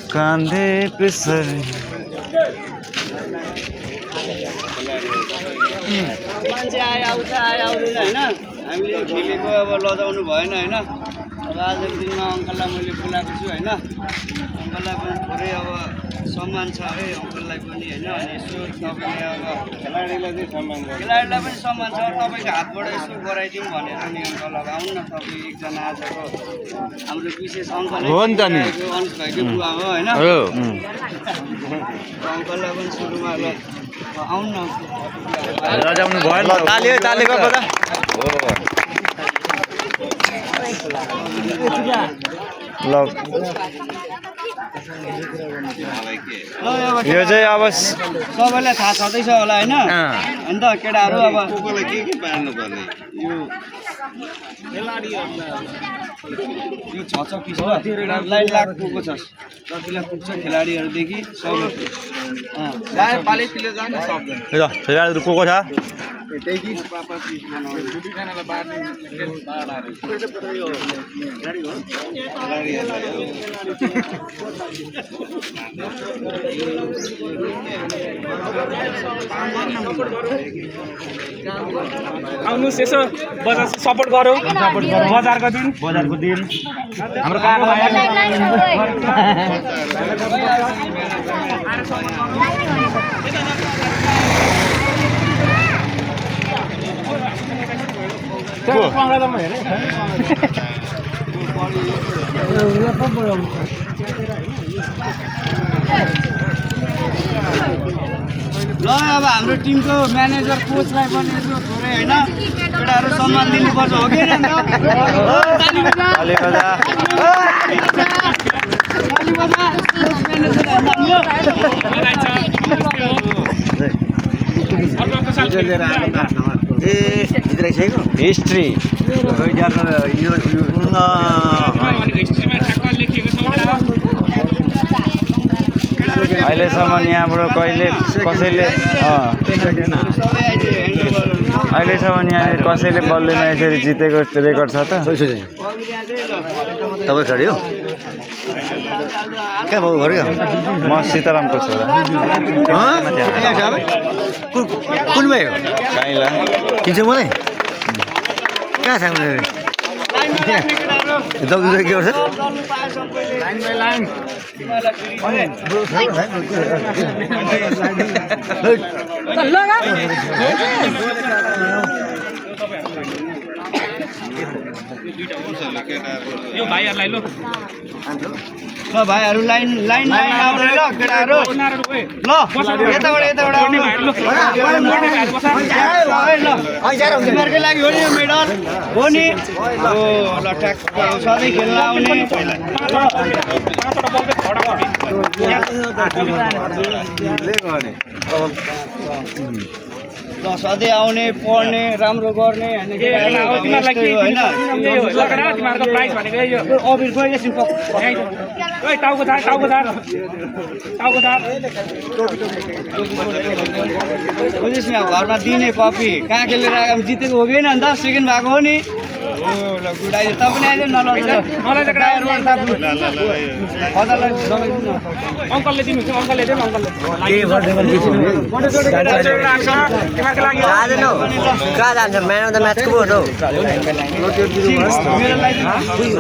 कांधे pay sir मान्छे आउँछ आउँदैन होइन हामीले खेलेको अब लजाउनु भएन होइन अब आजको दिनमा अङ्कललाई मैले बोलाएको छु होइन अङ्कललाई पनि थोरै अब सम्मान छ है अङ्कललाई पनि होइन अनि यसो तपाईँले अब खेलाडीलाई पनि सम्मान छ तपाईँको हातबाट यसो गराइदिउँ भनेर नि अङ्कल अब आउनु न तपाईँ एकजना आजको हाम्रो विशेष अङ्कल हो नि त नि अनिस भाइको बुवा हो होइन अङ्कललाई पनि सुरुमा ल आउनु न लजाउनु भयो ल ताली गर्दा ल यो चाहिँ अब सबैलाई थाहा छँदैछ होला होइन अन्त केटाहरू अब कोकोलाई के पार्नु पर्ने यो यो छ पिस लाइन लाग्नुको छ जतिलाई पुग्छ खेलाडीहरूदेखि सब पालिसले जान्छ सक्दैन खेलाडीहरू को छ आउनुहोस् यसो बजार सपोर्ट गरौँ बजारको दिन हाम्रो काका भाइ ल अब हाम्रो टिमको म्यानेजर कोचलाई पनि यसो थोरै होइन केटाहरू सम्मान दिनुपर्छ हो कि हिस्ट्री अहिलेसम्म यहाँबाट कहिले कसैले बल्दैमा यसरी जितेको रेकर्ड छ त तपाईँ खडी हो कहाँ भाउ घर म सीतारामको छोरा कुन भाइ हो काइला चिन्छ मलाई कहाँ छ दौडी के गर्छ यो भाइहरूलाई ल भाइहरू लाइन आउने ल केटाहरू ल यताबाट तिमीहरूकै लागि हो नि यो मेडल हो नि ल ट्याक्क सधैँ खेल्न आउने ल सधैँ आउने पढ्ने राम्रो गर्ने अबिर खोइ एकछिन बुझिस् न घरमा दिने कपी कहाँ खेलेर आएको जितेको हो कि होइन अन्त सेकेन्ड भएको हो नि ल गुड आइज तपाईँ आइज न अङ्कलले दिनुहुन्छ अङ्कलले दिनु अङ्कलले कहाँ जान्छ म्यान अफ द म्याचको भोट हो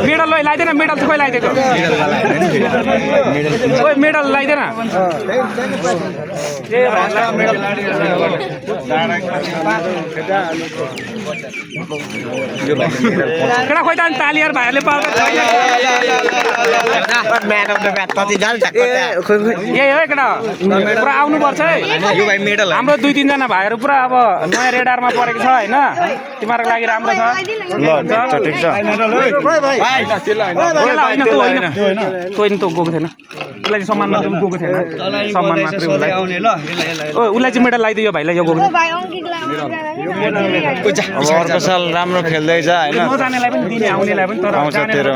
मेडल लगाइदिएन मेडल चाहिँ खोइ लगाइदिएको मेडल लगाइदिएन केटा खोइ त तालियर भाइहरूले पाउँछ म्यान अफ द म्याच कति जान्छ यही हो केटा पुरा आउनुपर्छ है हाम्रो 2-3 जना भाइहरू पुरा अब नयाँ रेडारमा परेको छ होइन तिमीहरूको लागि राम्रो छ ठिक छ होइन त गएको थिएन उसलाई सम्मान मात्रै गएको थिएन सम्मान मात्रै उसलाई चाहिँ मेडल लगाइदियो यो भाइलाई यो गएको अब अर्को साल राम्रो खेल्दैछ होइन नजानेलाई पनि दिने आउनेलाई पनि तर आउँछ तेरो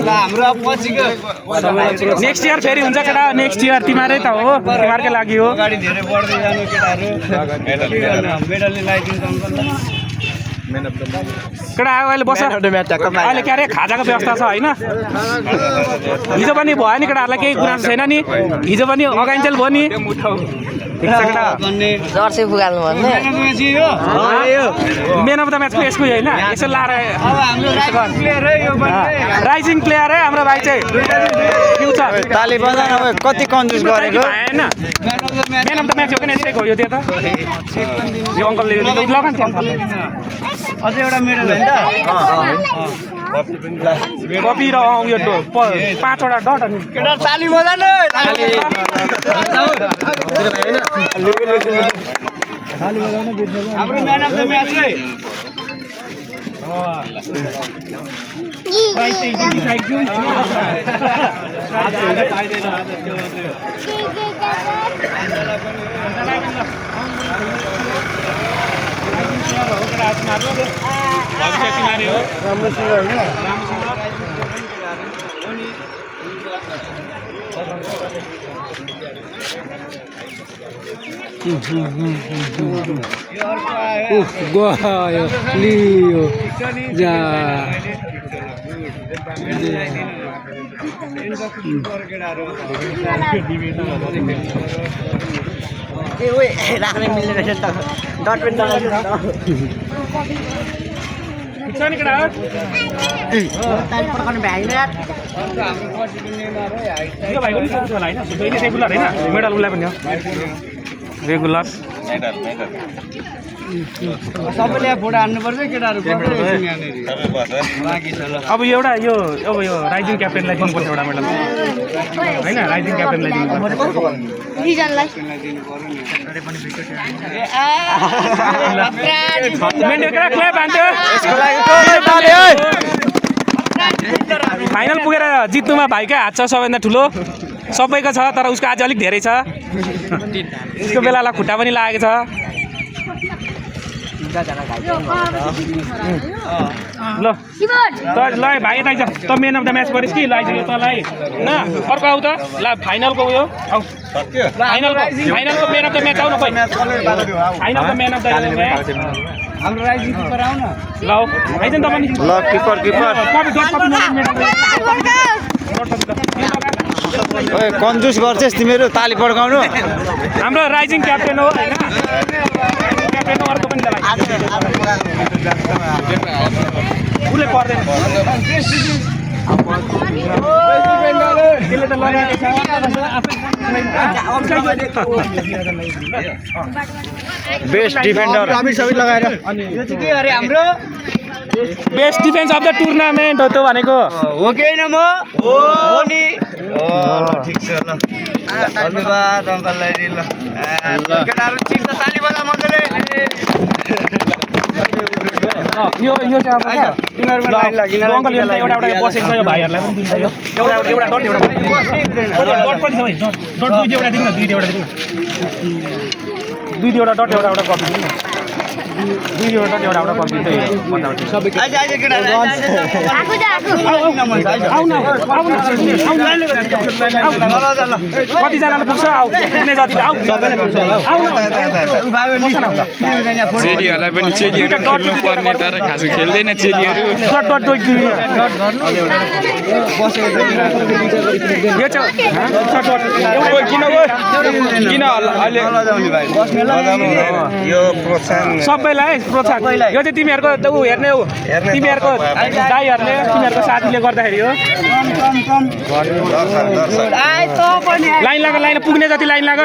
हाम्रो अब पछिको नेक्स्ट इयर फेरि हुन्छ केटा नेक्स्ट इयर तिमीरै त हो तिमीहरूकै लागि हो अगाडि धेरै बढ्दै जानु केटाहरू मेडल लगाइदिन्छ अङ्कललाई केटा आयो अहिले बस अहिले के अरे खाजाको व्यवस्था छ होइन हिजो पनि भयो नि केटाहरूलाई केही गुनासो छैन नि हिजो पनि अगाइन्जेल भयो नि ठिक छ केटा जर्सी पुगाल्नु भन्ने मेन अफ द म्याचको यसको होइन यसो लाएर हाम्रो प्लेयर है यो राइजिङ प्लेयर है हाम्रो भाइ चाहिँ फ्युचर ताली बजाउन अब कति कन्जुस गरेको भएन मेन अफ द म्याच हो कि यसैको यो त्यो त यो अङ्कलले लगान थियो अङ्कलले अझै एउटा मेडल होइन कपी र उयो 5वटा डट अनि केटा ताली बजाउनु हाम्रो म्यान अफ द म्याच है गयो लियो जा राख्ने मिल्ने रहेछ त डट पनि पड्काउनु भ्याइन यार मेडल उसलाई पनि हो रेगुलर सबैले फोटो हान्नुपर्छ केटाहरू बाँकी छ ल अब एउटा यो राइजिङ क्याप्टेनलाई दिनुपर्छ एउटा मेडल होइन राइजिङ क्याप्टेनलाई दिनुपर्छ फाइनल पुगेर जित्नुमा भाइकै हात छ सबैभन्दा ठुलो सबैको छ तर उसको आज अलिक धेरै छ उसको बेलालाई खुट्टा पनि लागेको छ ल ल भाइ यता आइज त मेन अफ द म्याच गरिस् कि लाइदियो तँलाई न अर्को आऊ त ल फाइनलको उयो आऊ फाइनलको मेन अफ द म्याच आऊ न खोइ फाइनलको मेन अफ द म्याच हाम्रो राइजिङ किपर आउन ल आइज नि त पनि ल किपर ओए कन्जुस गर्छस् तिमीहरू ताली पड्काउनु हाम्रो राइजिङ क्याप्टेन हो होइन क्याप्टेन अर्को पनि उसले पर्दैन बेस्ट डिफेन्डर के अरे हाम्रो best defence of the tournament हो त्यो भनेको हो कि होइन म हो नि ठिक छ ल धन्यवाद अङ्कललाई ल केटाहरू ठिक छ ताली बजा मजाले यो चाहिँ अब तिमीहरूमा लाइन लाग्यो अङ्कल एउटा बसेको छ यो भाइहरूलाई पनि दिन्छ यो एउटा डट एउटा डट पनि छ डट दुईवटा दिनु न दुईवटा डट एउटा कपी दिनु न दुईवटा डट एउटा कपी चाहिँ सबै कतिजनाले पुग्छ आऊ पुग्ने जति आऊ चेलीहरूलाई पनि चेलीहरू खेल्नु पर्ने तर खास खेल्दैन चेलीहरू किन अहिले सबैलाई प्रोत्साहन यो चाहिँ तिमीहरूको ऊ हेर्ने हो तिमीहरूको दाइहरूले तिमीहरूको साथीले गर्दाखेरि हो लाइन लाग लाइन पुग्ने जति लाइन लाग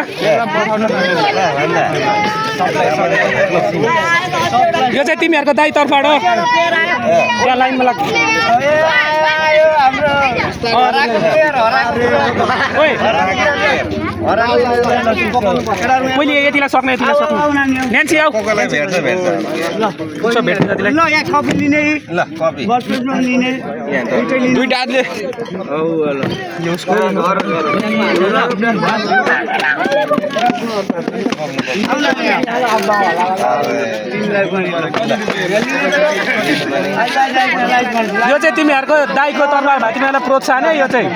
यो चाहिँ तिमीहरूको दाइतर्फबाट हो यहाँ लाइनमा लाग पहिले यतिलाई सक्ने यतिलाई सक्ने न्यान्सी आऊ ल यहाँ कपी लिने ल कपी बस लिने दुईटा हातले यो चाहिँ तिमीहरूको दाइको तर्फबाट भाइ तिमीहरूलाई प्रोत्साहन है यो चाहिँ